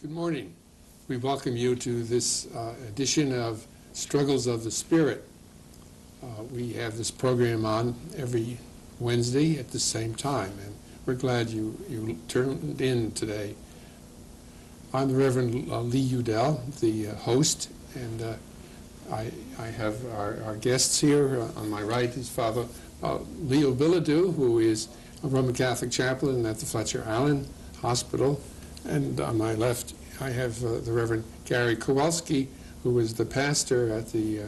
Good morning. We welcome you to this edition of Struggles of the Spirit. We have this program on every Wednesday at the same time, and we're glad you turned in today. I'm the Reverend Leland Udell, the host, and I have our guests here. On my right is Father Leo Biladeau, who is a Roman Catholic Chaplain at the Fletcher Hospital. And on my left, I have the Reverend Kowalski, who is the pastor at the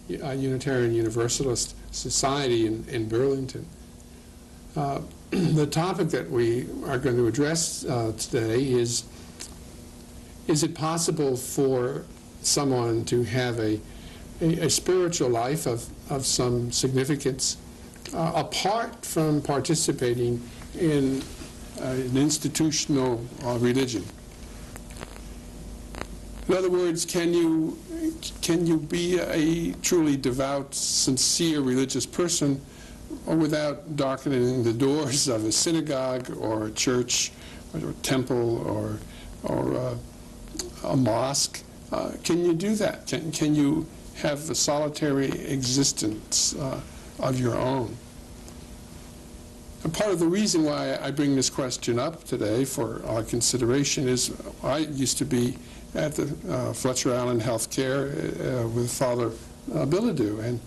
Unitarian Universalist Society in Burlington. The topic that we are going to address today is it possible for someone to have a spiritual life of some significance apart from participating in an institutional religion? In other words, can you be a truly devout, sincere religious person without darkening the doors of a synagogue or a church or a temple or a mosque? Can you do that? Can you have a solitary existence of your own? And part of the reason why I bring this question up today for our consideration is I used to be at the Fletcher Allen Healthcare with Father Biladeau, and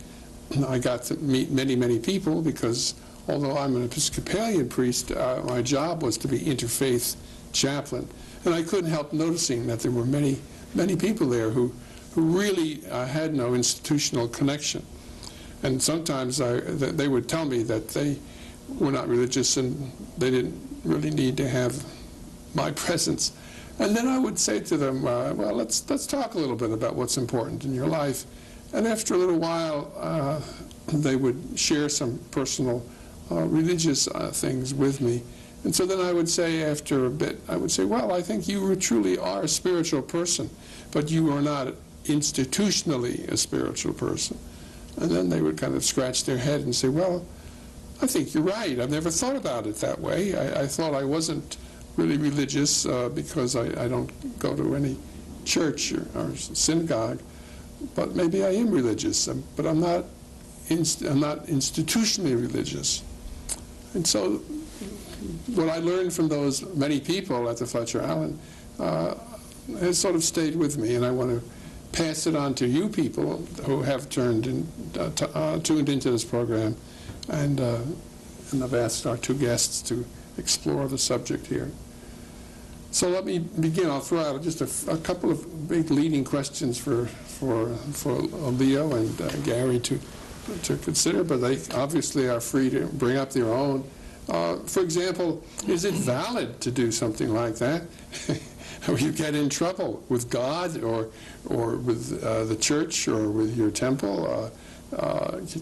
I got to meet many, many people because although I'm an Episcopalian priest, my job was to be interfaith chaplain. And I couldn't help noticing that there were many, many people there who really had no institutional connection. And sometimes they would tell me that they were not religious and they didn't really need to have my presence. And then I would say to them, well, let's talk a little bit about what's important in your life. And after a little while, they would share some personal religious things with me. And so then I would say, after a bit, I would say, well, I think you truly are a spiritual person, but you are not institutionally a spiritual person. And then they would kind of scratch their head and say, well, I think you're right. I've never thought about it that way. I thought I wasn't really religious because I don't go to any church or synagogue, but maybe I am religious, but I'm not institutionally religious. And so what I learned from those many people at the Fletcher Allen has sort of stayed with me, and I want to pass it on to you people who have tuned into this program, and I've asked our two guests to explore the subject here. So let me begin. I'll throw out just a couple of big leading questions for Leo and Gary to consider, but they obviously are free to bring up their own. For example, is it valid to do something like that? Or you get in trouble with God or with the church or with your temple?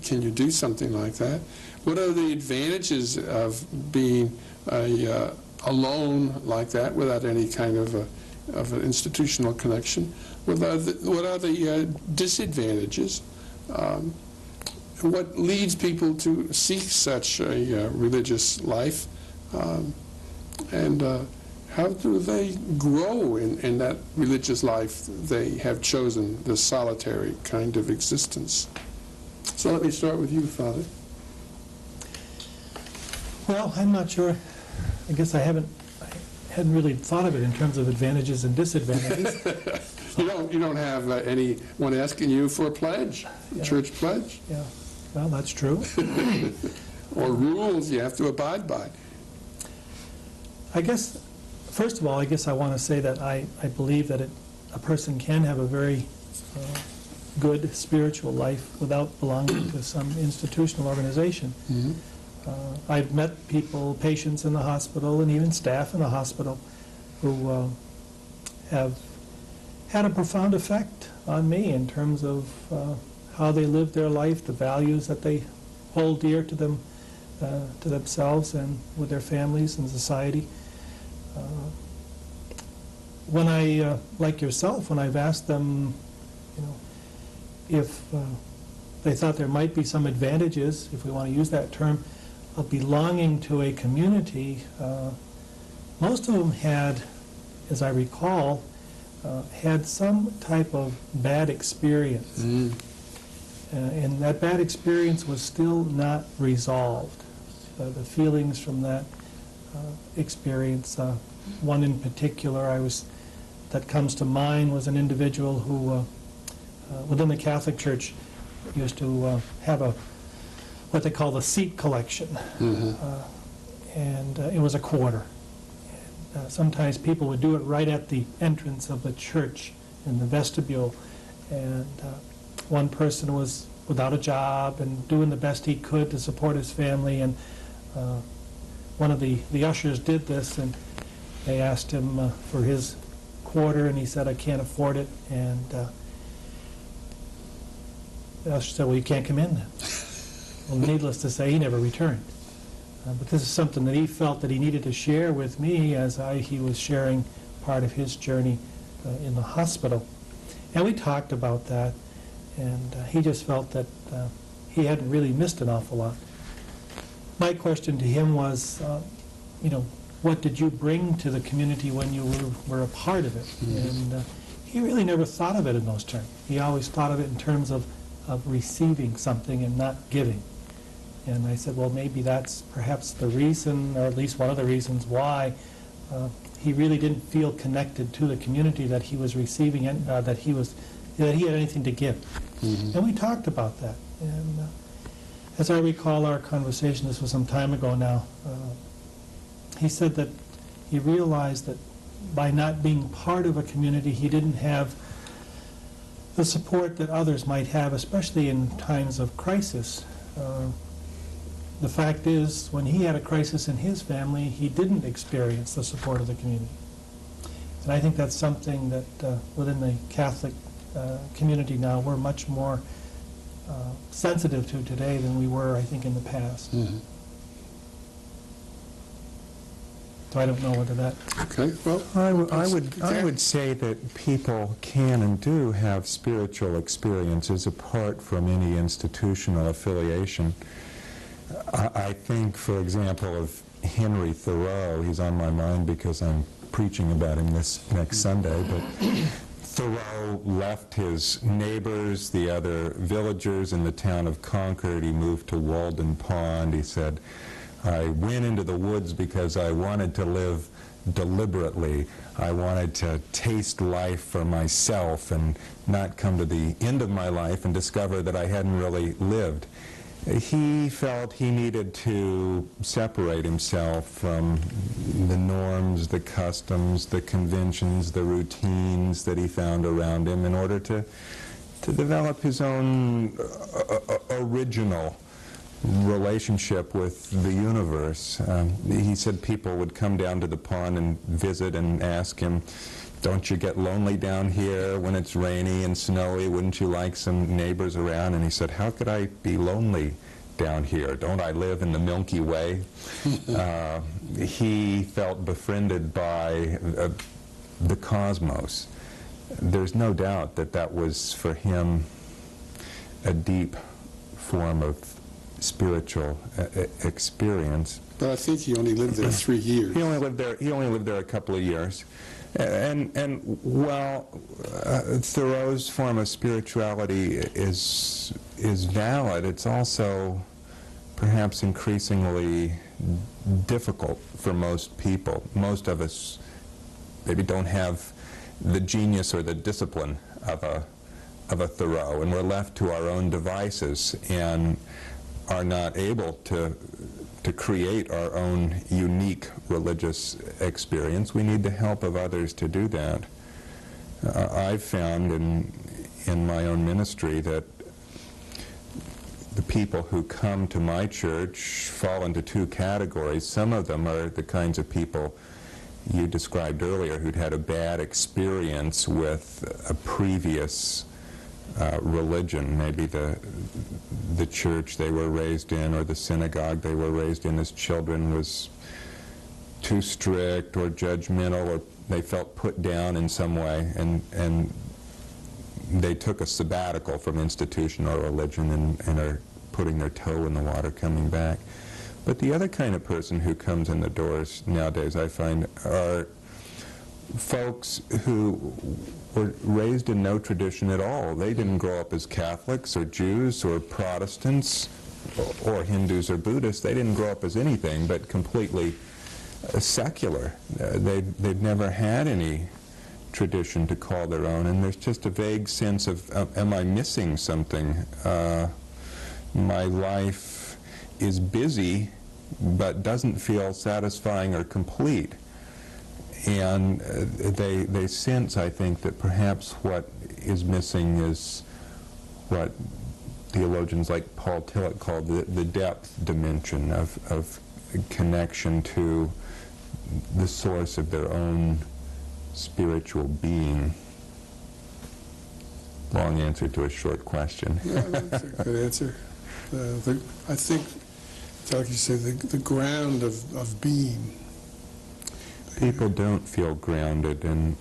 Can you do something like that? What are the advantages of being alone like that without any kind of an institutional connection? What are the disadvantages? What leads people to seek such a religious life? And how do they grow in that religious life they have chosen, the solitary kind of existence? So let me start with you, Father. Well, I'm not sure. I guess I hadn't really thought of it in terms of advantages and disadvantages. You don't have anyone asking you for a pledge, a church pledge? Yeah, well, that's true. Or rules you have to abide by. I guess, first of all, I want to say that I believe that a person can have a very good spiritual life without belonging to some institutional organization. Mm-hmm. I've met people, patients in the hospital, and even staff in the hospital who have had a profound effect on me in terms of how they live their life, the values that they hold dear to them, to themselves and with their families and society. When I, like yourself, when I've asked them, if they thought there might be some advantages, if we want to use that term, of belonging to a community, most of them had as I recall, had some type of bad experience. And that bad experience was still not resolved. The feelings from that experience, one in particular that comes to mind was an individual who, within the Catholic Church, used to have what they call the seat collection. And it was a quarter. Sometimes people would do it right at the entrance of the church in the vestibule. And one person was without a job and doing the best he could to support his family. And one of the ushers did this, and they asked him for his quarter, and he said, "I can't afford it." And the usher said, "Well, you can't come in then." Well, needless to say, he never returned. But this is something that he felt that he needed to share with me as he was sharing part of his journey in the hospital. And we talked about that, and he just felt that he hadn't really missed an awful lot. My question to him was, what did you bring to the community when you were a part of it? And he really never thought of it in those terms. He always thought of it in terms of receiving something and not giving. And I said, well, maybe that's perhaps the reason, or at least one of the reasons why he really didn't feel connected to the community that he was receiving, and that he had anything to give. And we talked about that. And as I recall our conversation, this was some time ago now, he said that he realized that by not being part of a community, he didn't have the support that others might have, especially in times of crisis. The fact is, when he had a crisis in his family, he didn't experience the support of the community. And I think that's something that within the Catholic community now, we're much more sensitive to today than we were, I think, in the past. So I don't know whether that... Okay, well... I would say that people can and do have spiritual experiences apart from any institutional affiliation. I think, for example, of Henry Thoreau. He's on my mind because I'm preaching about him this next Sunday. But Thoreau left his neighbors, the other villagers in the town of Concord. He moved to Walden Pond. He said, "I went into the woods because I wanted to live deliberately. I wanted to taste life for myself and not come to the end of my life and discover that I hadn't really lived." He felt he needed to separate himself from the norms, the customs, the conventions, the routines that he found around him in order to develop his own original relationship with the universe. He said people would come down to the pond and visit and ask him, "Don't you get lonely down here when it's rainy and snowy? Wouldn't you like some neighbors around?" And he said, "How could I be lonely down here? Don't I live in the Milky Way?" He felt befriended by the cosmos. There's no doubt that that was for him a deep form of spiritual experience. But I think he only lived there 3 years. He only lived there a couple of years. And while Thoreau's form of spirituality is valid, it's also perhaps increasingly difficult for most people. Most of us maybe don't have the genius or the discipline of a Thoreau, and we're left to our own devices and are not able to create our own unique religious experience. We need the help of others to do that. I've found in my own ministry that the people who come to my church fall into two categories. Some of them are the kinds of people you described earlier who'd had a bad experience with a previous religion, maybe the church they were raised in or the synagogue they were raised in as children was too strict or judgmental, or they felt put down in some way, and they took a sabbatical from institutional religion and are putting their toe in the water coming back. But the other kind of person who comes in the doors nowadays, I find, are folks who were raised in no tradition at all. They didn't grow up as Catholics or Jews or Protestants or Hindus or Buddhists. They didn't grow up as anything but completely secular. They'd never had any tradition to call their own, and there's just a vague sense of, am I missing something? My life is busy but doesn't feel satisfying or complete. And they sense, I think, that perhaps what is missing is what theologians like Paul Tillich called the depth dimension of connection to the source of their own spiritual being. Long answer to a short question. Yeah, that's a good answer. I think, like you say, the ground of being. People don't feel grounded, and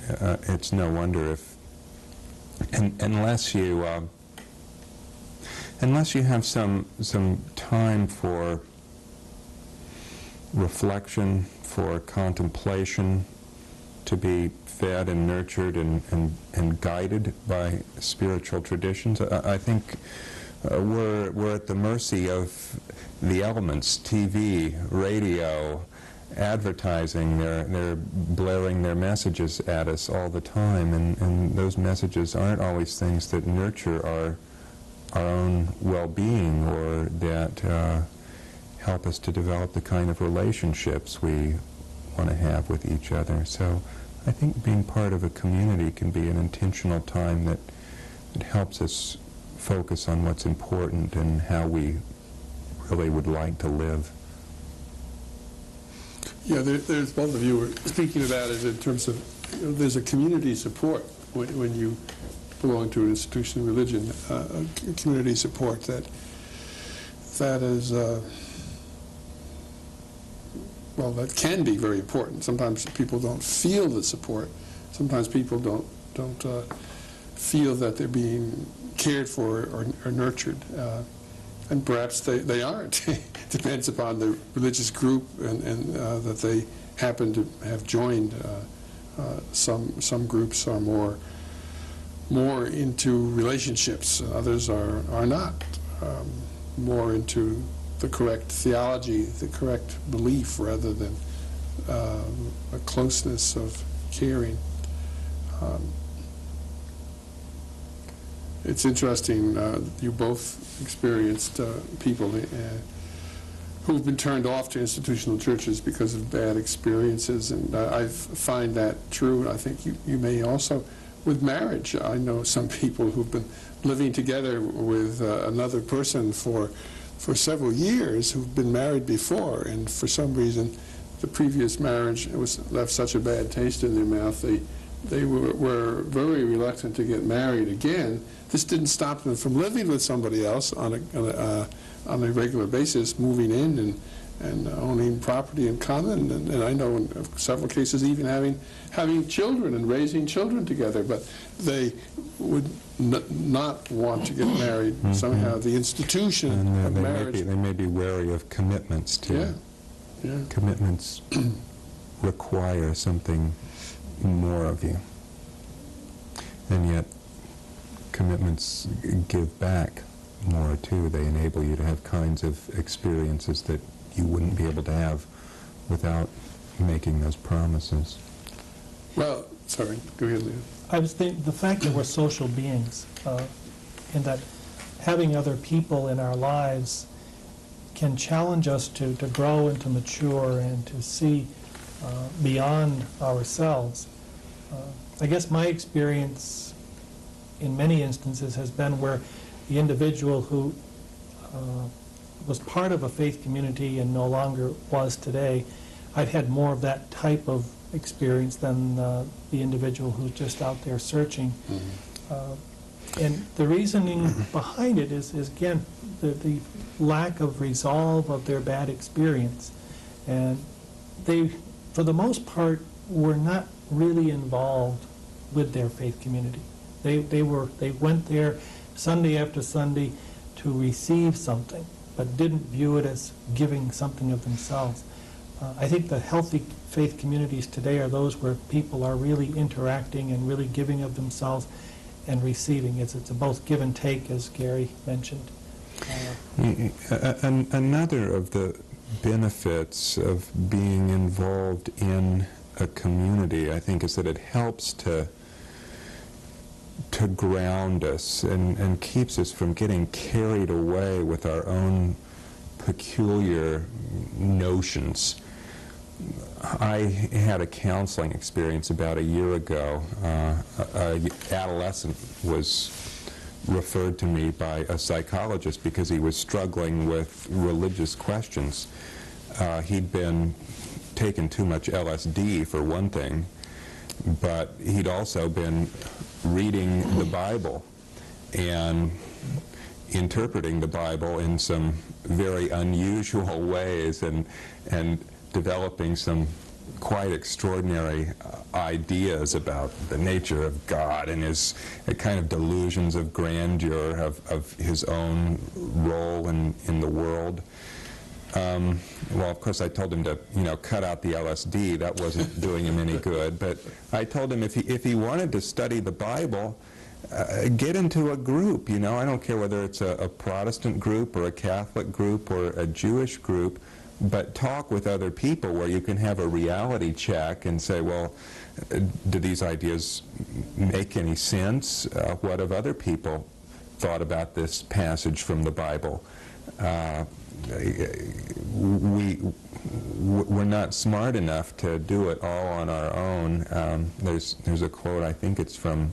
it's no wonder if, unless you have some time for reflection, for contemplation, to be fed and nurtured and guided by spiritual traditions. I think we're at the mercy of the elements, TV, radio, advertising. They're blaring their messages at us all the time, and those messages aren't always things that nurture our own well-being or that help us to develop the kind of relationships we want to have with each other. So I think being part of a community can be an intentional time that helps us focus on what's important and how we really would like to live. Yeah, there's both of you were speaking about it in terms of, there's a community support when you belong to an institution of religion, a community support that is, well, that can be very important. Sometimes people don't feel the support. Sometimes people don't feel that they're being cared for or nurtured. And perhaps they aren't. Depends upon the religious group and that they happen to have joined. Some groups are more into relationships. Others are not. More into the correct theology, the correct belief, rather than a closeness of caring. It's interesting, you both experienced people who've been turned off to institutional churches because of bad experiences, and I find that true. I think you may also, with marriage, I know some people who've been living together with another person for several years who've been married before, and for some reason the previous marriage left such a bad taste in their mouth, they were very reluctant to get married again. This didn't stop them from living with somebody else on a regular basis, moving in and owning property in common, and I know in several cases even having children and raising children together, but they would not want to get married. Mm-hmm. Somehow the institution of marriage... They may be wary of commitments, too. Yeah. Commitments require something more of you. And yet, commitments give back more, too. They enable you to have kinds of experiences that you wouldn't be able to have without making those promises. Well, sorry, go ahead, Leo. I was thinking the fact that we're social beings, and that having other people in our lives can challenge us to grow and to mature and to see beyond ourselves. I guess my experience in many instances has been where the individual who was part of a faith community and no longer was today, I've had more of that type of experience than the individual who's just out there searching. Mm-hmm. And the reasoning behind it is again, the lack of resolve of their bad experience. And they, for the most part, were not really involved with their faith community. They went there Sunday after Sunday to receive something, but didn't view it as giving something of themselves. I think the healthy faith communities today are those where people are really interacting and really giving of themselves and receiving. It's a both give and take, as Gary mentioned. Another of the benefits of being involved in a community, I think, is that it helps to ground us and keeps us from getting carried away with our own peculiar notions. I had a counseling experience about a year ago. An adolescent was referred to me by a psychologist because he was struggling with religious questions. He'd been taking too much LSD, for one thing, but he'd also been reading the Bible and interpreting the Bible in some very unusual ways and developing some quite extraordinary ideas about the nature of God and his kind of delusions of grandeur of his own role in the world. Well, of course, I told him to, cut out the LSD. That wasn't doing him any good. But I told him if he wanted to study the Bible, get into a group. I don't care whether it's a Protestant group or a Catholic group or a Jewish group, but talk with other people where you can have a reality check and say, well, do these ideas make any sense? What have other people thought about this passage from the Bible? We're not smart enough to do it all on our own. There's a quote, I think it's from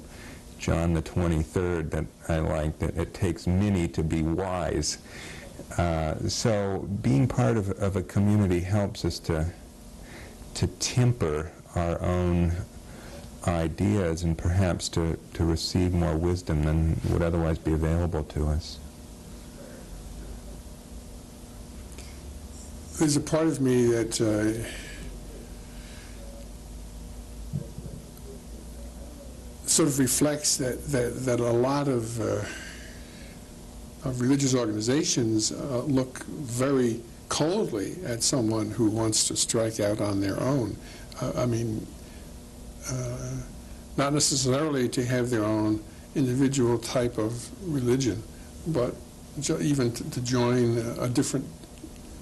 John the 23rd, that I like, that it takes many to be wise. So being part of a community helps us to temper our own ideas and perhaps to receive more wisdom than would otherwise be available to us. There's a part of me that sort of reflects that a lot of religious organizations look very coldly at someone who wants to strike out on their own. Not necessarily to have their own individual type of religion, but even to join a different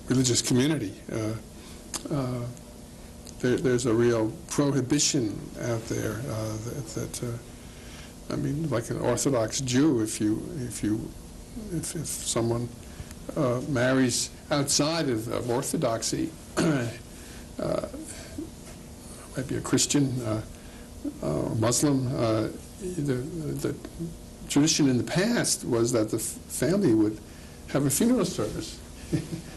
religious community. There's a real prohibition out there like an Orthodox Jew, if someone marries outside of Orthodoxy, maybe a Christian or Muslim, the tradition in the past was that the family would have a funeral service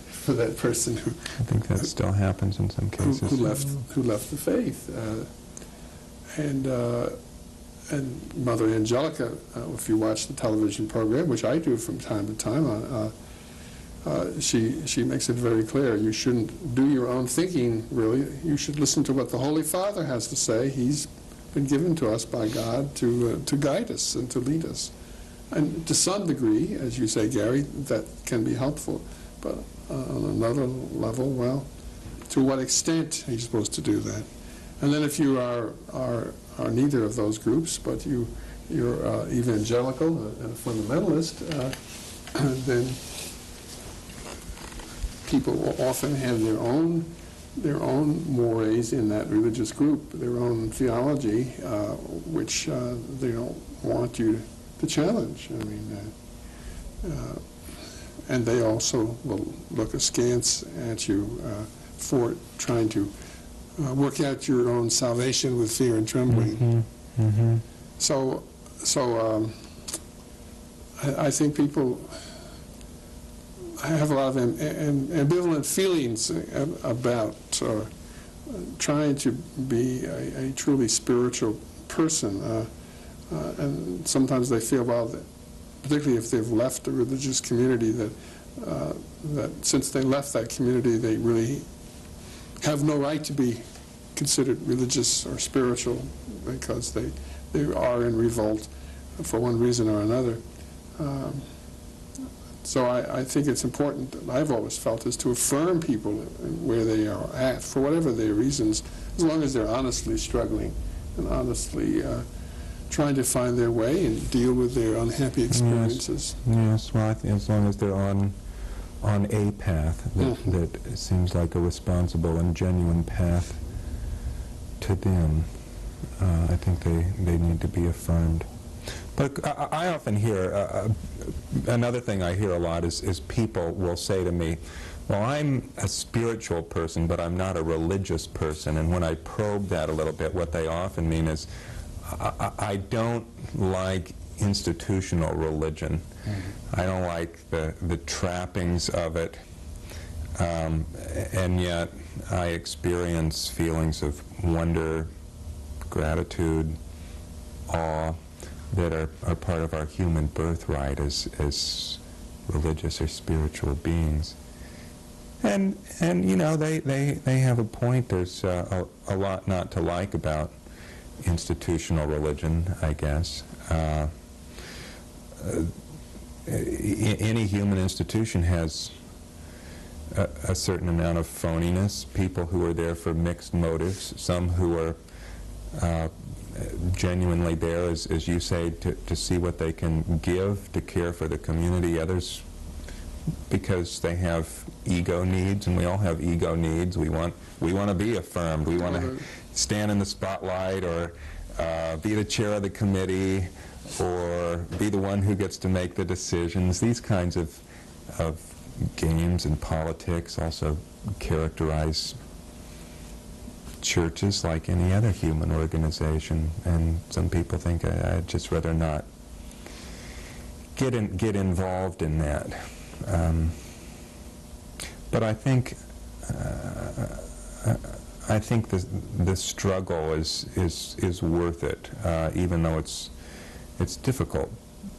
for that person who I think that still happens in some cases. Who left the faith, and Mother Angelica, if you watch the television program, which I do from time to time, she makes it very clear you shouldn't do your own thinking. Really, you should listen to what the Holy Father has to say. He's been given to us by God to guide us and to lead us, and to some degree, as you say, Gary, that can be helpful. But on another level, well, to what extent are you supposed to do that? And then if you are neither of those groups, but you're evangelical and a fundamentalist, then people often have their own mores in that religious group, their own theology, which they don't want you to challenge. And they also will look askance at you for trying to work out your own salvation with fear and trembling. Mm-hmm. Mm-hmm. So I think people have a lot of ambivalent feelings about trying to be a truly spiritual person. And sometimes they feel, well, particularly if they've left a religious community, that since they left that community, they really have no right to be considered religious or spiritual because they are in revolt for one reason or another. So I think it's important, I've always felt, is to affirm people where they are at, for whatever their reasons, as long as they're honestly struggling and honestly trying to find their way and deal with their unhappy experiences. Yes, well, I think as long as they're on a path that seems like a responsible and genuine path to them, I think they need to be affirmed. But I often hear, another thing I hear a lot is people will say to me, well, I'm a spiritual person, but I'm not a religious person. And when I probe that a little bit, what they often mean is, I don't like institutional religion. I don't like the trappings of it. And yet I experience feelings of wonder, gratitude, awe, that are part of our human birthright as religious or spiritual beings. And you know, they have a point. There's a lot not to like about institutional religion, I guess. Any human institution has a certain amount of phoniness, people who are there for mixed motives, some who are genuinely there, as you say, to see what they can give, to care for the community, others because they have ego needs, and we all have ego needs. We want to be affirmed. We want to stand in the spotlight, or be the chair of the committee, or be the one who gets to make the decisions. These kinds of games and politics also characterize churches like any other human organization, and some people think I'd just rather not get involved in that. But I think the struggle is worth it, even though it's difficult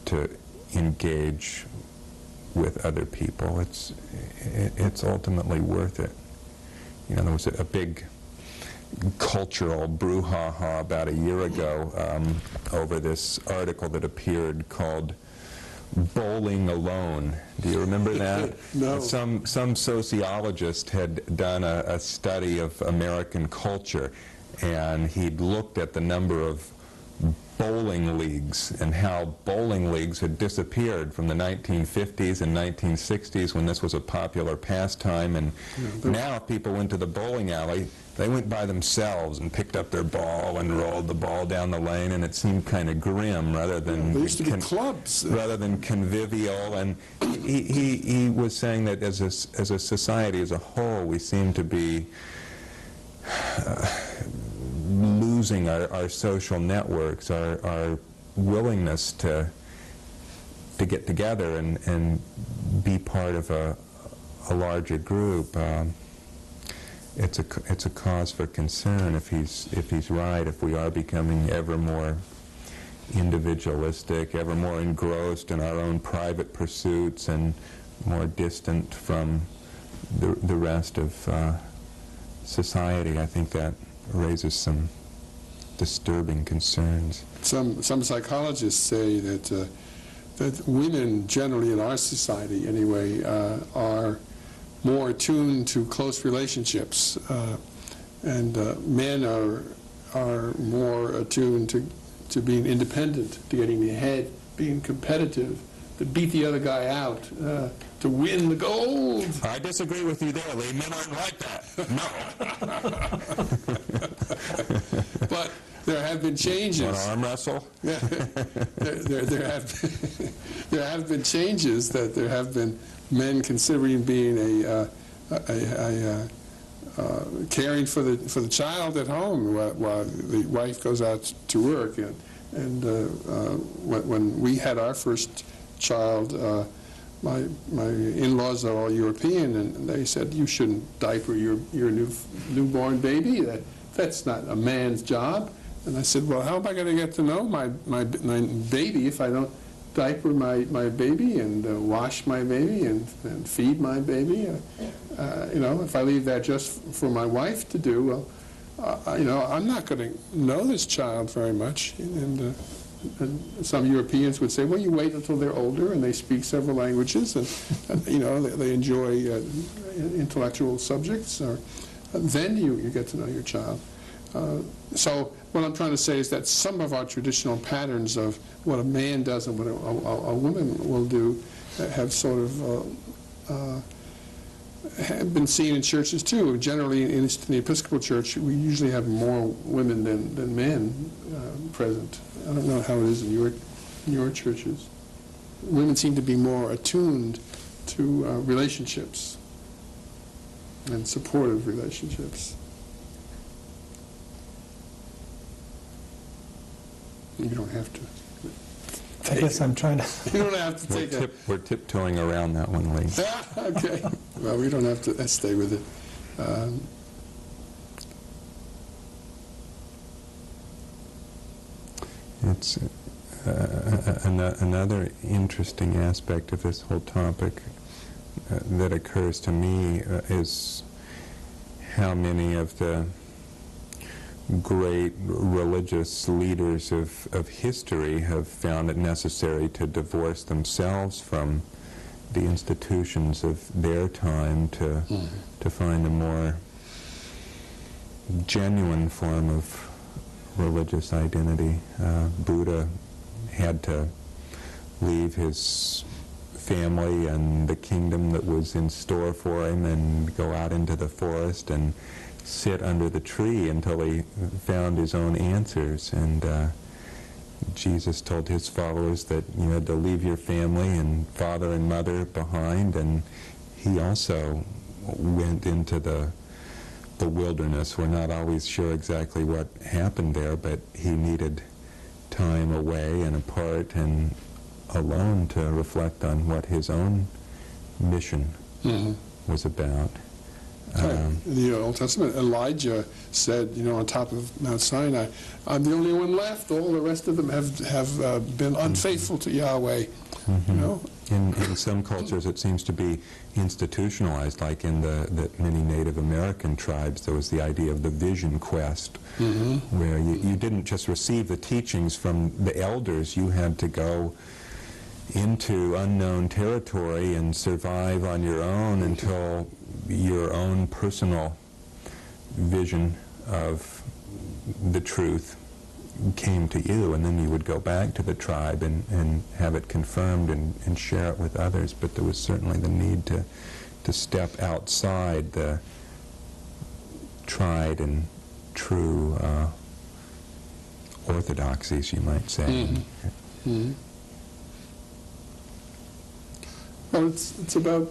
to engage with other people. It's ultimately worth it. You know, there was a big cultural brouhaha about a year ago over this article that appeared called "Bowling Alone." Do you remember that? No. Some sociologist had done a study of American culture, and he'd looked at the number of bowling leagues and how bowling leagues had disappeared from the 1950s and 1960s when this was a popular pastime, and now if people went to the bowling alley, they went by themselves and picked up their ball and rolled the ball down the lane, and it seemed kind of grim rather than There used to be clubs. rather than convivial. And he was saying that as a society as a whole, we seem to be losing our social networks, our willingness to get together and be part of a larger group. It's a cause for concern if he's right, if we are becoming ever more individualistic, ever more engrossed in our own private pursuits, and more distant from the rest of society. I think that raises some disturbing concerns. Some psychologists say that women generally in our society anyway are more attuned to close relationships, and men are more attuned to being independent, to getting ahead, being competitive, to beat the other guy out, to win the gold. I disagree with you there, Lee. Men aren't like that. No. But there have been changes. Want to arm wrestle? Yeah. there have been changes, that there have been men considering being caring for the child at home while the wife goes out to work. And when we had our first child, my in-laws are all European, and they said, "You shouldn't diaper your newborn baby. That's not a man's job." And I said, "Well, how am I going to get to know my baby if I don't diaper my baby and wash my baby and feed my baby? If I leave that just for my wife to do, well, I'm not going to know this child very much." And some Europeans would say, well, you wait until they're older and they speak several languages and they enjoy intellectual subjects, or then you get to know your child. So what I'm trying to say is that some of our traditional patterns of what a man does and what a woman will do have sort of have been seen in churches too. Generally, in the Episcopal Church, we usually have more women than men present. I don't know how it is in your churches. Women seem to be more attuned to relationships and supportive relationships. You don't have to. I guess I'm trying to... You don't have to take it. We're tiptoeing around that one, Lee. Okay. Well, we don't have to. Let's stay with it. It's another interesting aspect of this whole topic that occurs to me is how many of the great religious leaders of history have found it necessary to divorce themselves from the institutions of their time to find a more genuine form of religious identity. Buddha had to leave his family and the kingdom that was in store for him and go out into the forest and sit under the tree until he found his own answers. And Jesus told his followers that you had to leave your family and father and mother behind, and he also went into the wilderness. We're not always sure exactly what happened there, but he needed time away and apart and alone to reflect on what his own mission was about. In the Old Testament, Elijah said, on top of Mount Sinai, I'm the only one left. All the rest of them have been unfaithful to Yahweh. In some cultures, it seems to be institutionalized, like in the many Native American tribes, there was the idea of the vision quest, where you didn't just receive the teachings from the elders, you had to go into unknown territory and survive on your own until your own personal vision of the truth came to you, and then you would go back to the tribe and have it confirmed and share it with others. But there was certainly the need to step outside the tried and true orthodoxies, you might say. Well, it's about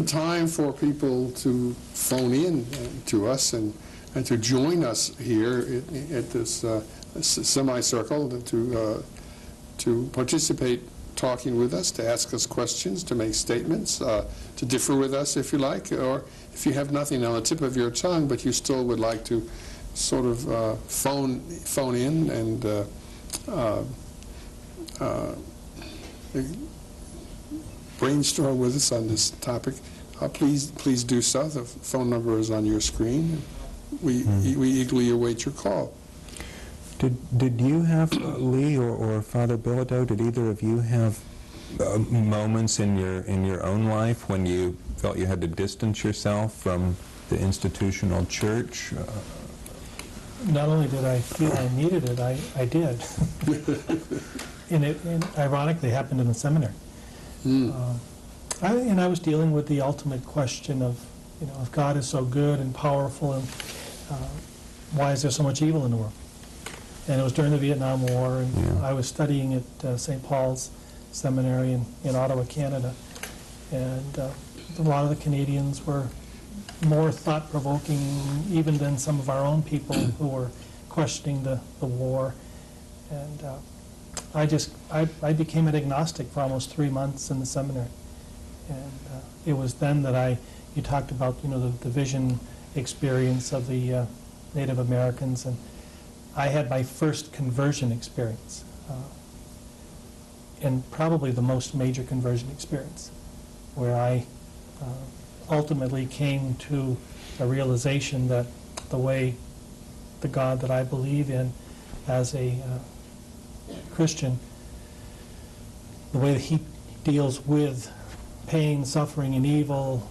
time for people to phone in to us and to join us here at this semicircle, to participate talking with us, to ask us questions, to make statements, to differ with us if you like, or if you have nothing on the tip of your tongue but you still would like to sort of phone in and brainstorm with us on this topic, please do so. The phone number is on your screen. We eagerly await your call. Did you have, Lee or Father Biladeau, did either of you have moments in your own life when you felt you had to distance yourself from the institutional church? Not only did I feel I needed it, I did. And it ironically happened in the seminary. I was dealing with the ultimate question of, if God is so good and powerful, and why is there so much evil in the world? And it was during the Vietnam War, and I was studying at St. Paul's Seminary in Ottawa, Canada. And a lot of the Canadians were more thought-provoking even than some of our own people who were questioning the war. And I became an agnostic for almost 3 months in the seminary. And it was then that you talked about, the vision experience of the Native Americans, and I had my first conversion experience, and probably the most major conversion experience, where I ultimately came to a realization that the God that I believe in as a Christian, the way that he deals with pain, suffering, and evil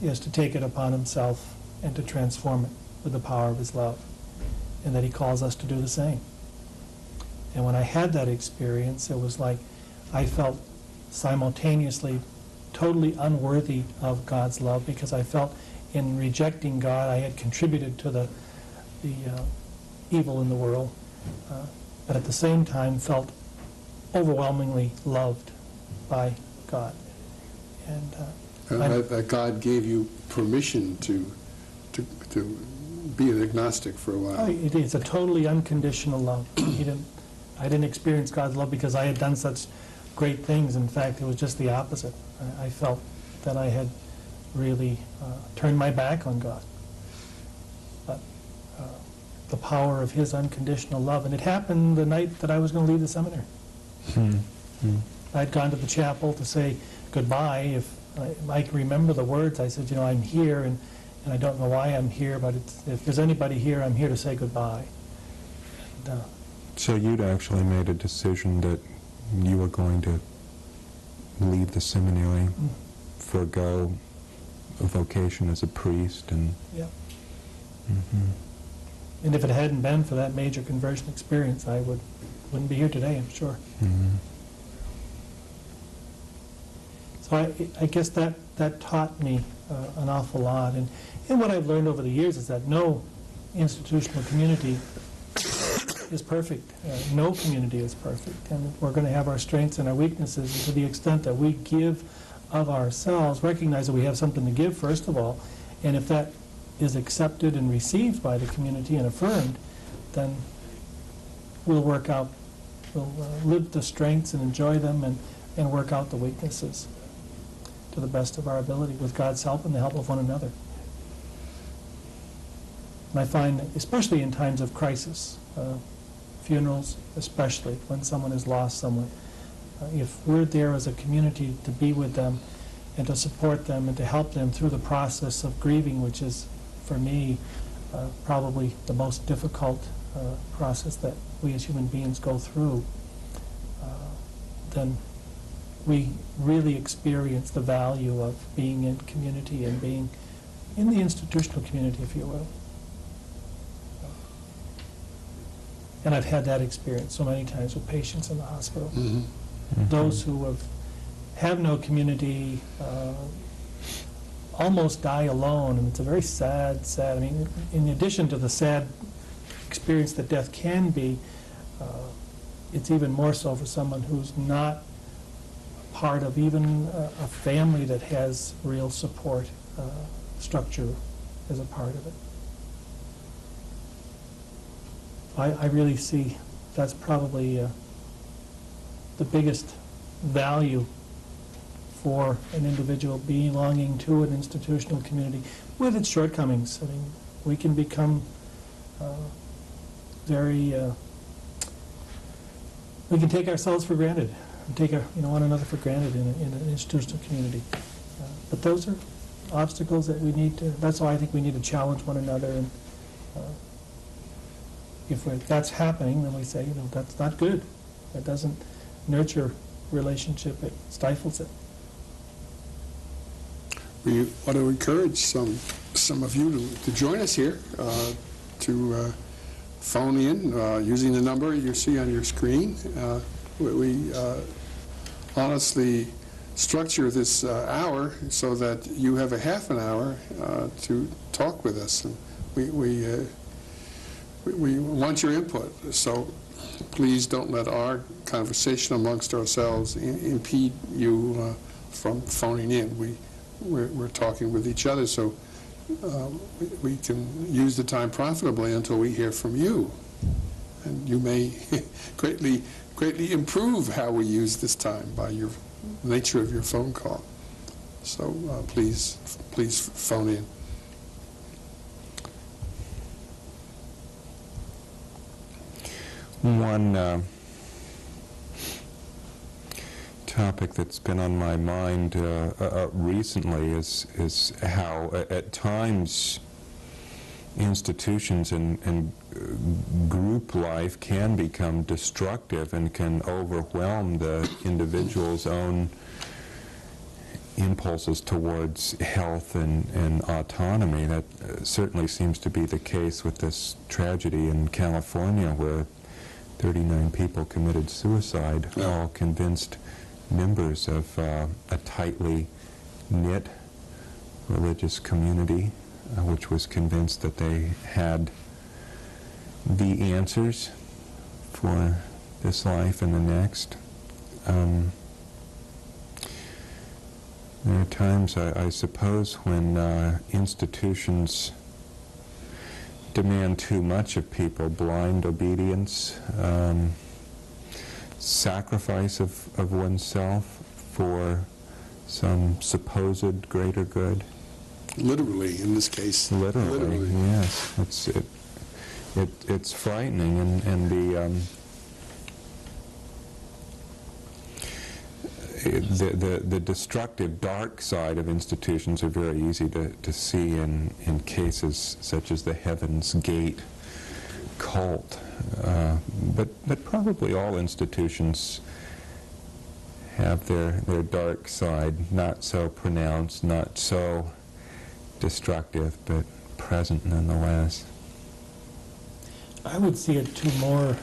is to take it upon himself and to transform it with the power of his love, and that he calls us to do the same. And when I had that experience, it was like I felt simultaneously totally unworthy of God's love, because I felt in rejecting God I had contributed to the evil in the world, but at the same time felt overwhelmingly loved by God. And that God gave you permission to be an agnostic for a while. it is a totally unconditional love. I didn't experience God's love because I had done such great things. In fact, it was just the opposite. I felt that I had really turned my back on God. But the power of his unconditional love, and it happened the night that I was going to leave the seminary. I'd gone to the chapel to say goodbye. If I can remember the words, I said, I'm here, and I don't know why I'm here, but if there's anybody here, I'm here to say goodbye. And, so you'd actually made a decision that you were going to leave the seminary, forego a vocation as a priest, and... Yeah. And if it hadn't been for that major conversion experience, I wouldn't be here today, I'm sure. So I guess that taught me an awful lot. And what I've learned over the years is that no institutional community is perfect. No community is perfect. And we're going to have our strengths and our weaknesses. And to the extent that we give of ourselves, recognize that we have something to give, first of all. And if that is accepted and received by the community and affirmed, then we'll live the strengths and enjoy them, and work out the weaknesses to the best of our ability with God's help and the help of one another. And I find, especially in times of crisis, funerals especially, when someone has lost someone, if we're there as a community to be with them and to support them and to help them through the process of grieving, which is, for me, probably the most difficult process that we as human beings go through, then we really experience the value of being in community and being in the institutional community, if you will. And I've had that experience so many times with patients in the hospital. Those who have no community almost die alone, and it's a very sad, I mean, in addition to the sad experience that death can be, it's even more so for someone who's not part of even a family that has real support structure as a part of it. I really see that's probably the biggest value for an individual belonging to an institutional community with its shortcomings. I mean, we can become we can take ourselves for granted and take one another for granted in an institutional community. But those are obstacles that we need to, that's why I think we need to challenge one another. And if that's happening, then we say, that's not good. That doesn't nurture relationship, it stifles it. We want to encourage some of you to join us here, to phone in using the number you see on your screen. We honestly structure this hour so that you have a half an hour to talk with us. And we want your input, so please don't let our conversation amongst ourselves impede you from phoning in. We're talking with each other, so we can use the time profitably until we hear from you. And you may greatly improve how we use this time by your nature of your phone call. So please phone in. One topic that's been on my mind recently is how at times institutions and group life can become destructive and can overwhelm the individual's own impulses towards health and autonomy. That certainly seems to be the case with this tragedy in California, where 39 people committed suicide, all convinced members of a tightly knit religious community, which was convinced that they had the answers for this life and the next. There are times, I suppose, when institutions demand too much of people, blind obedience, sacrifice of oneself for some supposed greater good. Literally, in this case. Literally. Yes. It's frightening, and the destructive dark side of institutions are very easy to see in cases such as the Heaven's Gate cult. But probably all institutions have their dark side, not so pronounced, not so destructive, but present nonetheless. I would see it too more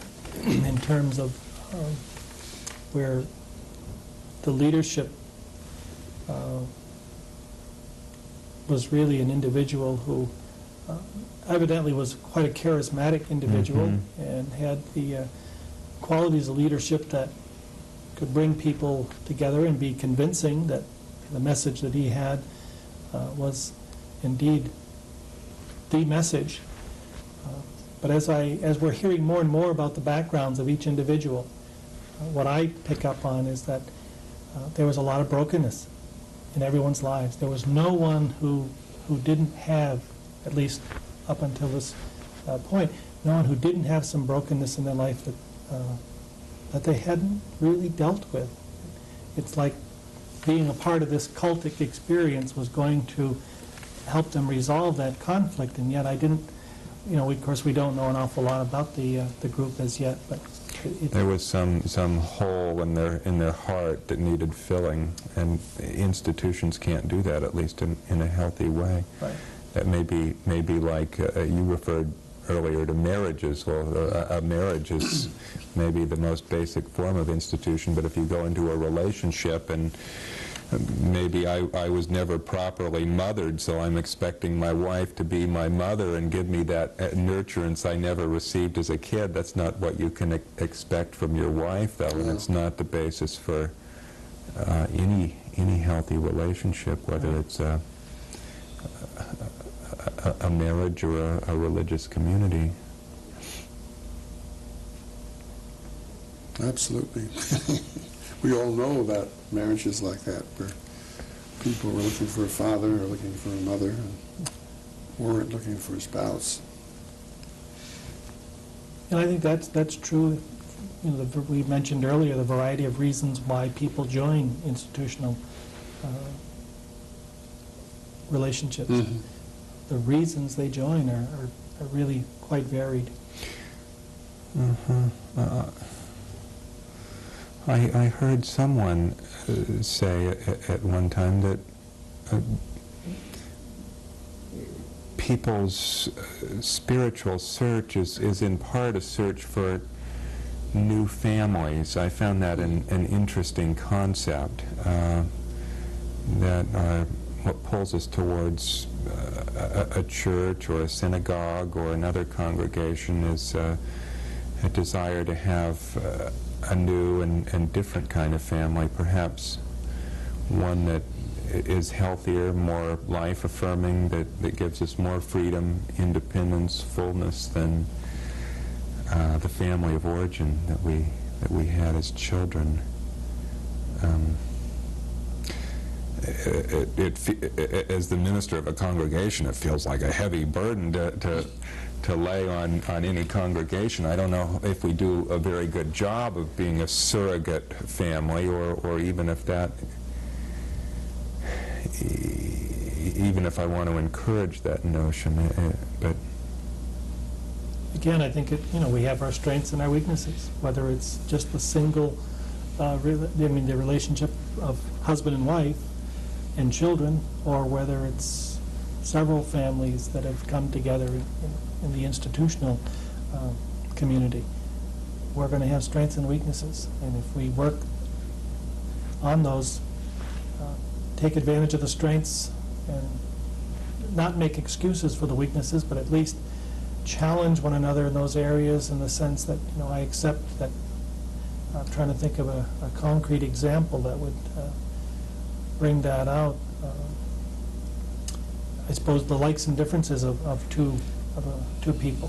in terms of where the leadership was really an individual who evidently was quite a charismatic individual and had the qualities of leadership that could bring people together and be convincing that the message that he had was indeed the message. But as we're hearing more and more about the backgrounds of each individual, what I pick up on is that there was a lot of brokenness in everyone's lives. There was no one who didn't have, at least up until this point, no one who didn't have some brokenness in their life that they hadn't really dealt with. It's like being a part of this cultic experience was going to help them resolve that conflict, and yet I didn't, of course we don't know an awful lot about the group as yet, but there was some hole in their heart that needed filling, and institutions can't do that, at least in a healthy way. Right. That may be like you referred earlier to marriages. Well, a marriage is maybe the most basic form of institution, but if you go into a relationship and maybe I was never properly mothered, so I'm expecting my wife to be my mother and give me that nurturance I never received as a kid. That's not what you can expect from your wife, though, and it's not the basis for any healthy relationship, whether it's a marriage or a religious community. Absolutely. We all know about marriages like that, where people were looking for a father or looking for a mother and weren't looking for a spouse. And I think that's true. We mentioned earlier the variety of reasons why people join institutional relationships. Mm-hmm. The reasons they join are really quite varied. I heard someone say at one time that people's spiritual search is in part a search for new families. I found that an interesting concept, that what pulls us towards a church or a synagogue or another congregation is a desire to have a new and different kind of family, perhaps one that is healthier, more life-affirming, that gives us more freedom, independence, fullness than the family of origin that we had as children. As the minister of a congregation, it feels like a heavy burden to lay on any congregation. I don't know if we do a very good job of being a surrogate family, or even if I want to encourage that notion. But again, I think we have our strengths and our weaknesses. Whether it's just a single, the relationship of husband and wife and children, or whether it's several families that have come together in the institutional community. We're going to have strengths and weaknesses, and if we work on those, take advantage of the strengths and not make excuses for the weaknesses, but at least challenge one another in those areas, in the sense that, I accept that. I'm trying to think of a concrete example that would bring that out. I suppose the likes and differences of two people.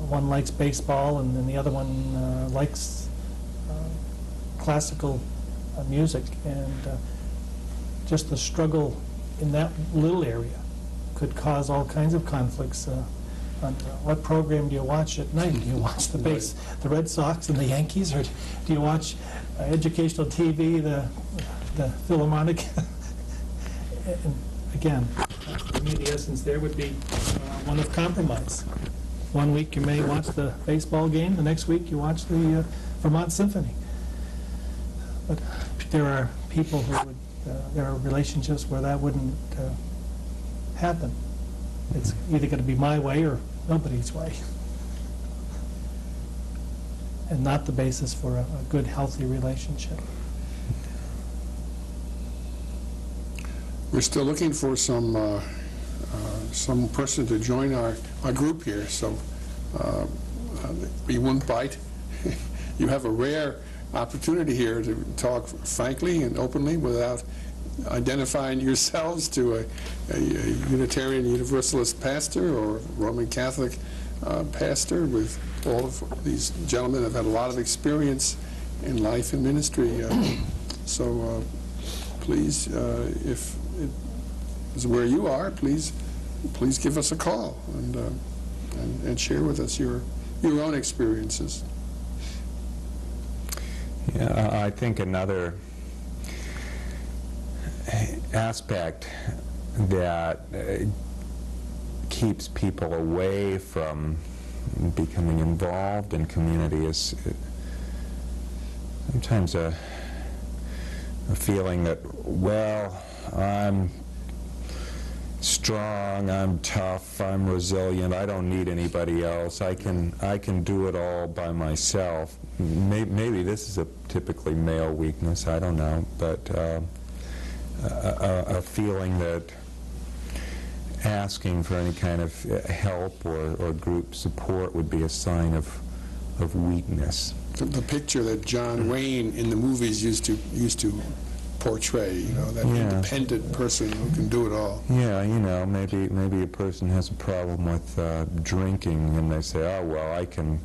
One likes baseball, and then the other one likes classical music, and just the struggle in that little area could cause all kinds of conflicts. On what program do you watch at night? Do you watch the Red Sox and the Yankees, or do you watch educational TV, the Philharmonic? And again, for me, the essence there would be one of compromise. One week you may watch the baseball game, the next week you watch the Vermont Symphony. But there are people who would, there are relationships where that wouldn't happen. It's either going to be my way or nobody's way, and not the basis for a good, healthy relationship. We're still looking for some person to join our group here, so we won't bite. You have a rare opportunity here to talk frankly and openly without identifying yourselves to a Unitarian Universalist pastor or Roman Catholic pastor. With all of these gentlemen have had a lot of experience in life and ministry. So please, if it is where you are, please give us a call and share with us your own experiences. Yeah, I think another aspect that keeps people away from becoming involved in community is sometimes a feeling that, well, I'm strong, I'm tough, I'm resilient, I don't need anybody else, I can do it all by myself. Maybe this is a typically male weakness, I don't know, but a feeling that asking for any kind of help or group support would be a sign of weakness. The picture that John Wayne in the movies used to portray, that independent person who can do it all. Yeah, maybe a person has a problem with drinking, and they say, oh, well, I can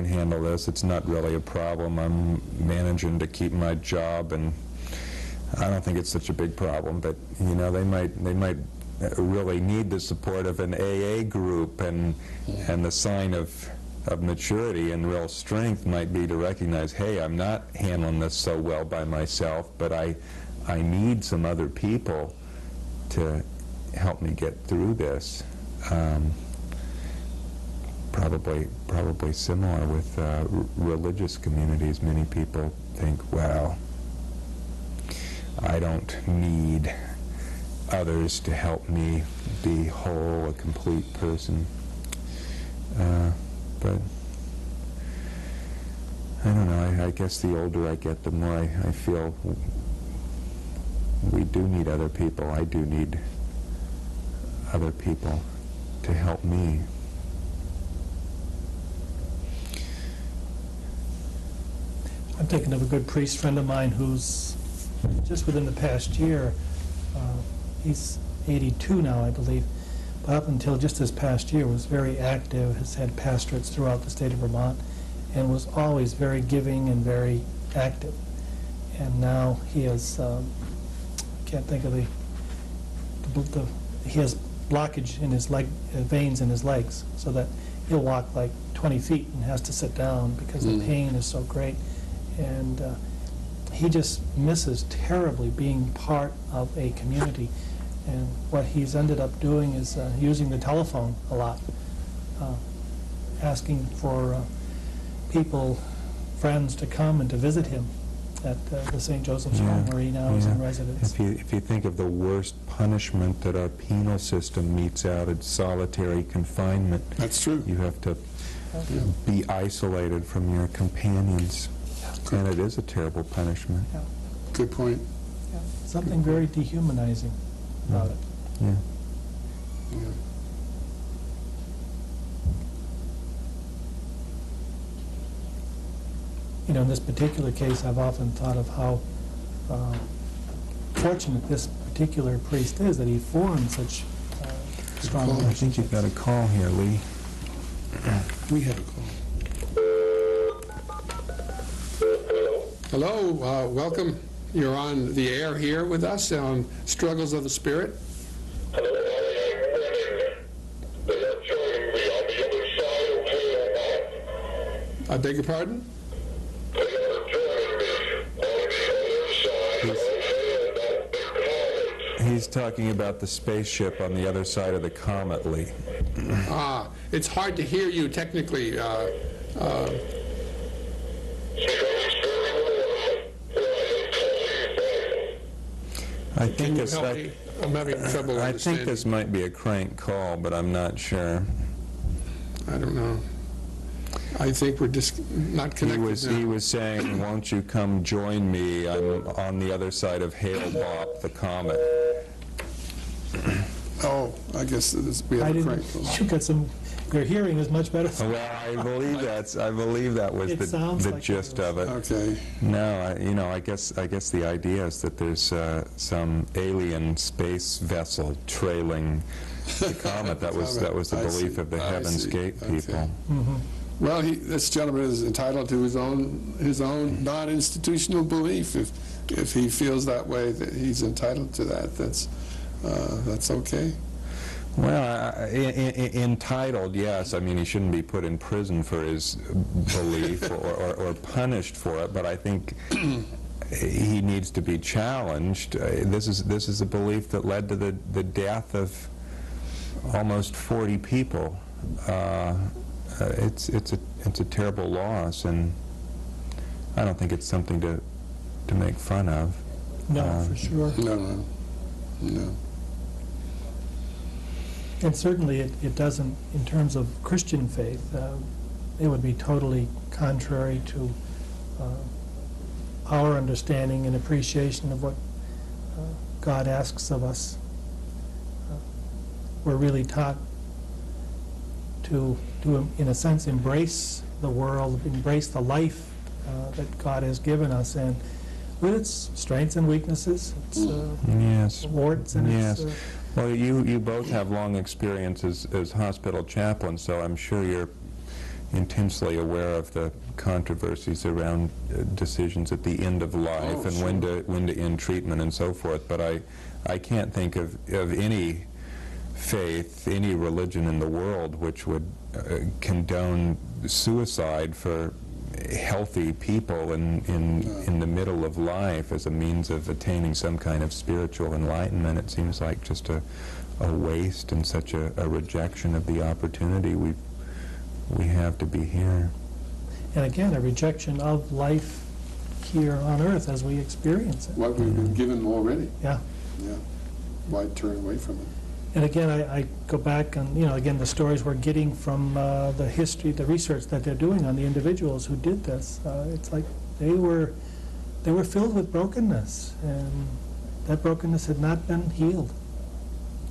handle this. It's not really a problem. I'm managing to keep my job, and I don't think it's such a big problem. But they might really need the support of an AA group, and the sign of maturity and real strength might be to recognize, hey, I'm not handling this so well by myself, but I need some other people to help me get through this. Probably similar with religious communities. Many people think, well, I don't need others to help me be whole, a complete person. But I don't know, I guess the older I get, the more I feel we do need other people. I do need other people to help me. I'm thinking of a good priest friend of mine who's just within the past year, he's 82 now, I believe, but up until just this past year was very active, has had pastorates throughout the state of Vermont, and was always very giving and very active. And now he has, can't think of he has blockage in his veins in his legs, so that he'll walk like 20 feet and has to sit down because the pain is so great. And he just misses terribly being part of a community. And what he's ended up doing is using the telephone a lot. asking for people, friends, to come and to visit him at the St. Joseph's Home, where he now is in residence. If you think of the worst punishment that our penal system metes out, it's solitary confinement. That's true. You have to be isolated from your companions, and it is a terrible punishment. Yeah. Good point. Yeah. Something very dehumanizing about it. Yeah. Yeah. You know, in this particular case, I've often thought of how fortunate this particular priest is, that he formed such strong I relationships. think you've got a call here, Lee. We have a call. Hello, welcome. You're on the air here with us on Struggles of the Spirit. Hello, they are joining me on the other side of hell now. I beg your pardon? They are joining me on the other side of hell now. They're calling. He's talking about the spaceship on the other side of the comet, Lee. It's hard to hear you technically. I Can think you this. help me? I'm having trouble I think understanding. this might be a crank call, but I'm not sure. I don't know. I think we're just not connected He now. was saying, "Won't you come join me? I'm on the other side of Hale-Bopp, the comet." Oh, I guess we I have a didn't. crank call. You got some. Your hearing is much better. Well, I believe that was It the sounds like it gist was. of it. Okay. No, I guess the idea is that there's some alien space vessel trailing the comet. That was the I belief see. of the I Heaven's see. Gate Okay. people. Well, this gentleman is entitled to his own non-institutional belief. If he feels that way, that he's entitled to that. That's okay. Well, entitled, yes. I mean, he shouldn't be put in prison for his belief or punished for it, but I think he needs to be challenged. This is a belief that led to the death of almost 40 people. It's a terrible loss, and I don't think it's something to make fun of. No, for sure. No. And certainly it doesn't, in terms of Christian faith, it would be totally contrary to our understanding and appreciation of what God asks of us. We're really taught to, in a sense, embrace the world, embrace the life that God has given us, and with its strengths and weaknesses, its Yes. warts and Yes. its... Well, you both have long experience as hospital chaplains, so I'm sure you're intensely aware of the controversies around decisions at the end of life and sure. when to end treatment and so forth. But I can't think of any faith, any religion in the world which would condone suicide for healthy people in the middle of life as a means of attaining some kind of spiritual enlightenment. It seems like just a waste and such a rejection of the opportunity we have to be here. And again, a rejection of life here on earth as we experience it. What we've been given already. Yeah. Yeah. Why turn away from it? And again, I go back and, again, the stories we're getting from the history, the research that they're doing on the individuals who did this. It's like they were filled with brokenness, and that brokenness had not been healed.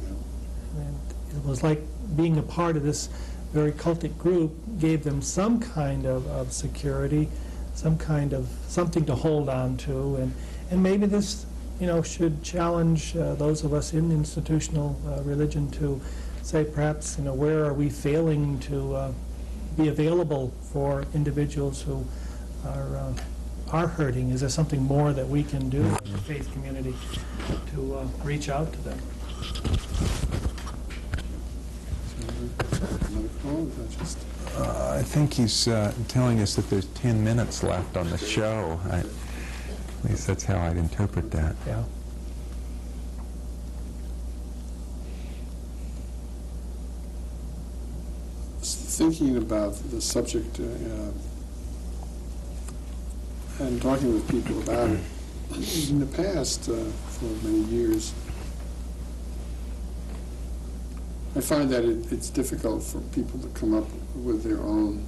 Yeah. And it was like being a part of this very cultic group gave them some kind of security, some kind of something to hold on to, and maybe this should challenge those of us in institutional religion to say, perhaps, where are we failing to be available for individuals who are hurting? Is there something more that we can do as a faith community to reach out to them? Another call? Is that just... I think he's telling us that there's 10 minutes left on the show. At least that's how I'd interpret that. Yeah. thinking about the subject and talking with people about it in the past for many years, I find that it's difficult for people to come up with their own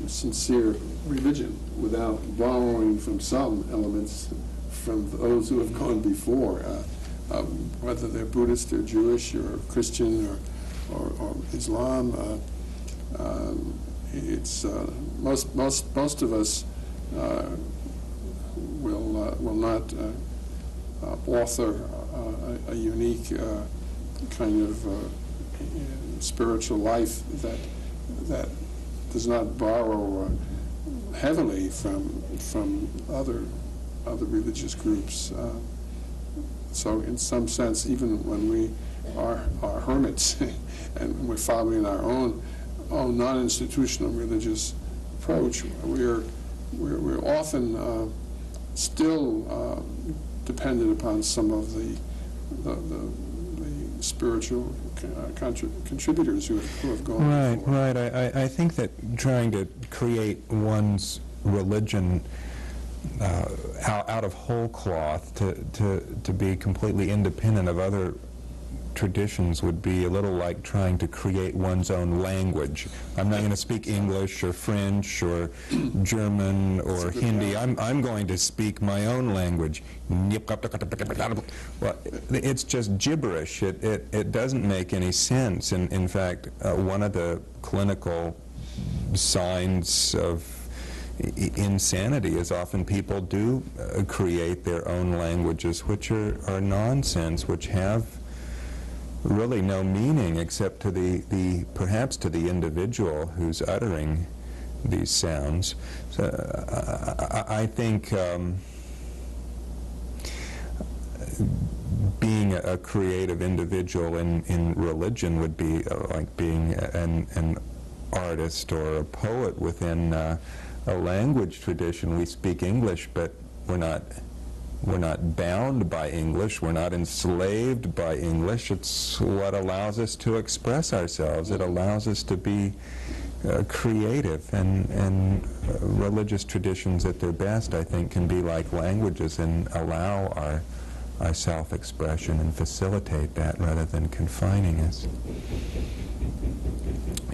sincere religion without borrowing from some elements from those who have gone before, whether they're Buddhist or Jewish or Christian or Islam. It's most of us will not author a unique kind of spiritual life that does not borrow heavily from other religious groups. So in some sense, even when we are hermits and we're following our own non-institutional religious approach, we're often still dependent upon some of the spiritual contributors who have gone before. Right. I think that trying to create one's religion out of whole cloth to be completely independent of other traditions would be a little like trying to create one's own language. I'm not going to speak English or French or German or Hindi. I'm going to speak my own language. Well, it's just gibberish. It doesn't make any sense. And in fact, one of the clinical signs of insanity is often people do create their own languages, which are nonsense, which have really no meaning except to the perhaps to the individual who's uttering these sounds. So I think being a creative individual in religion would be like being an artist or a poet within a language tradition. We speak English, but we're not bound by English. We're not enslaved by English. It's what allows us to express ourselves. It allows us to be creative. And religious traditions at their best, I think, can be like languages and allow our self-expression and facilitate that rather than confining us.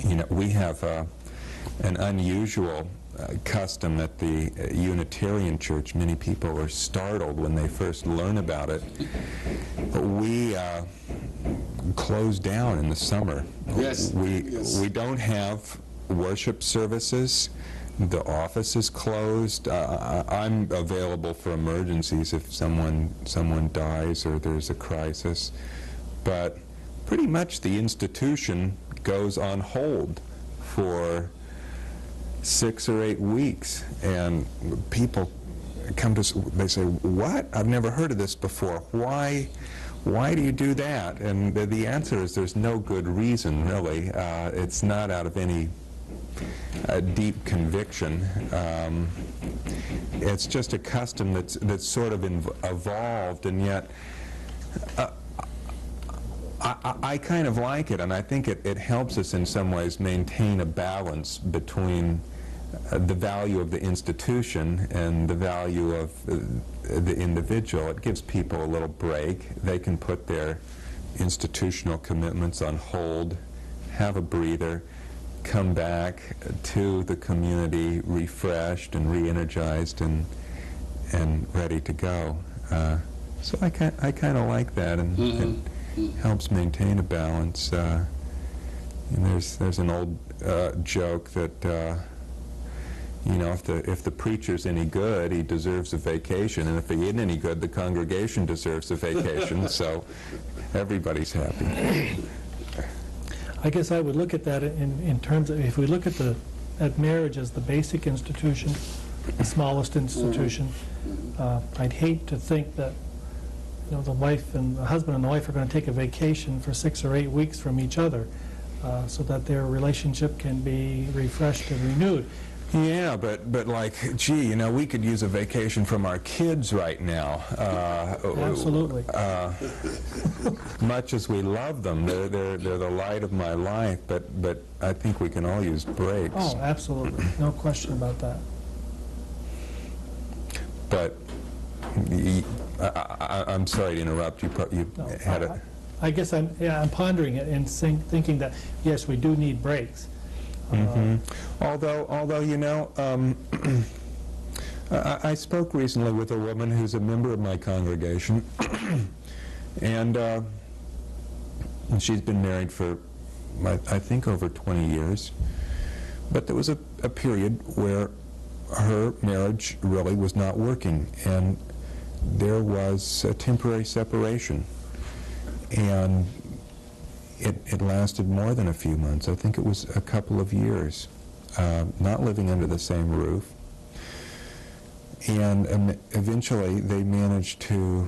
You know, we have an unusual custom at the Unitarian Church. Many people were startled when they first learn about it. We close down in the summer. Yes. We don't have worship services. The office is closed. I'm available for emergencies if someone dies or there's a crisis. But pretty much the institution goes on hold for 6 or 8 weeks, and people come to us, they say, "What? I've never heard of this before. Why do you do that?" And the answer is there's no good reason, really. It's not out of any deep conviction. It's just a custom that's sort of evolved, and yet I kind of like it, and I think it helps us in some ways maintain a balance between the value of the institution and the value of the individual. It gives people a little break. They can put their institutional commitments on hold, have a breather, come back to the community refreshed and re-energized and ready to go. So I kind of like that, and it helps maintain a balance. And there's an old joke that you know, if the preacher's any good, he deserves a vacation, and if he isn't any good, the congregation deserves a vacation. So everybody's happy. I guess I would look at that in terms of, if we look at marriage as the basic institution, the smallest institution, I'd hate to think that, you know, the wife and the husband and the wife are going to take a vacation for 6 or 8 weeks from each other, so that their relationship can be refreshed and renewed. Yeah, but like, gee, you know, we could use a vacation from our kids right now. Absolutely. Much as we love them, they're the light of my life. But I think we can all use breaks. Oh, absolutely. No question about that. But I'm sorry to interrupt you. You No, had a. I guess I'm pondering it and thinking that, yes, we do need breaks. Although you know, I spoke recently with a woman who's a member of my congregation, and she's been married for, I think, over 20 years. But there was a period where her marriage really was not working, and there was a temporary separation. And it lasted more than a few months. I think it was a couple of years, not living under the same roof. And eventually they managed to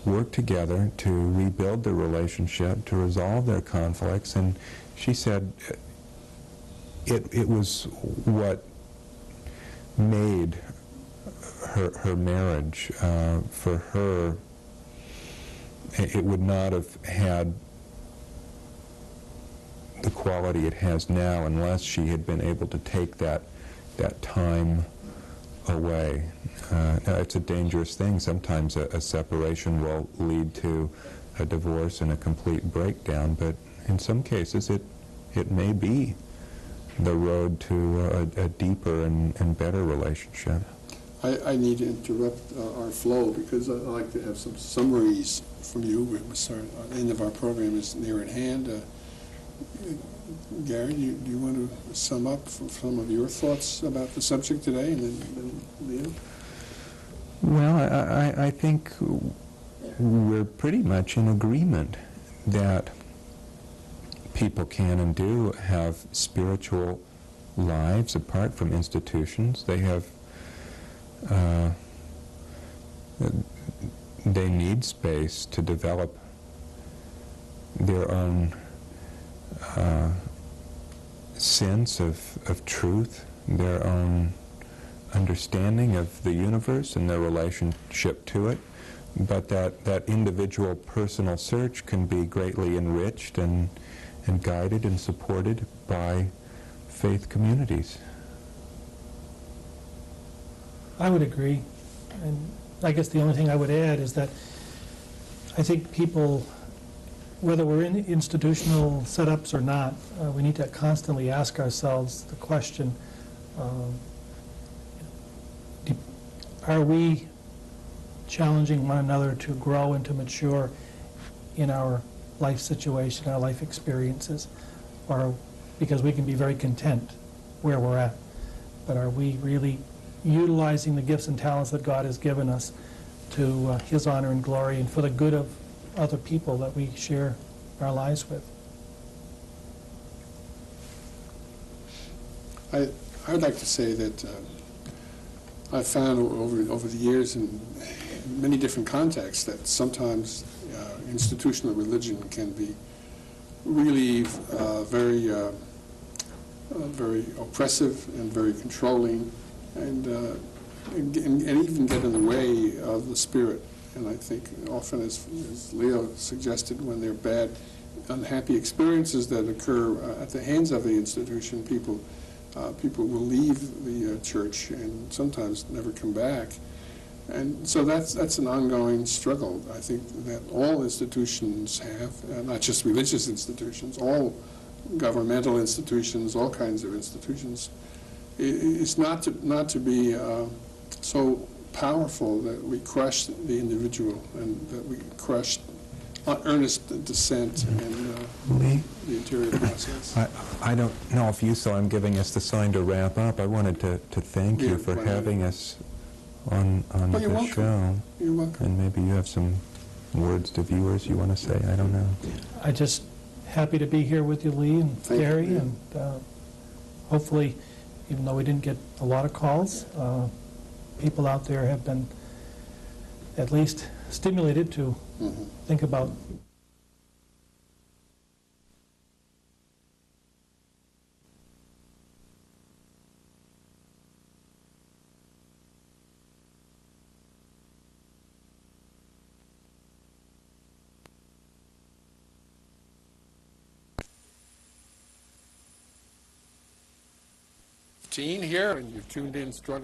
work together to rebuild the relationship, to resolve their conflicts. And she said it was what made her marriage. For her, it would not have had the quality it has now unless she had been able to take that time away. It's a dangerous thing. Sometimes a separation will lead to a divorce and a complete breakdown, but in some cases it may be the road to a deeper and better relationship. I need to interrupt our flow because I'd like to have some summaries from you. The end of our program is near at hand. Gary, do you want to sum up some of your thoughts about the subject today, and then Leo? Well, I think we're pretty much in agreement that people can and do have spiritual lives apart from institutions. They have they need space to develop their own sense of truth, their own understanding of the universe and their relationship to it, but that individual personal search can be greatly enriched and guided and supported by faith communities. I would agree. And I guess the only thing I would add is that I think people, whether we're in institutional setups or not, we need to constantly ask ourselves the question, are we challenging one another to grow and to mature in our life situation, our life experiences? Or because we can be very content where we're at, but are we really utilizing the gifts and talents that God has given us to His honor and glory and for the good of other people that we share our lives with? I would like to say that I've found over the years in many different contexts that sometimes institutional religion can be really very oppressive and very controlling, and even get in the way of the spirit. And I think often, as Leo suggested, when there are bad, unhappy experiences that occur at the hands of the institution, people will leave the church and sometimes never come back. And so that's an ongoing struggle. I think that all institutions have, not just religious institutions, all governmental institutions, all kinds of institutions. It's not to be so powerful that we crush the individual and that we crush earnest dissent and the interior process. I don't know if you saw I'm giving us the sign to wrap up. I wanted to thank you for having us on the show. You're welcome. And maybe you have some words to viewers you want to say. I don't know. I just happy to be here with you, Lee and Thank Gary, you. and hopefully, even though we didn't get a lot of calls, people out there have been at least stimulated to think about 15 here, and you've tuned in Struggle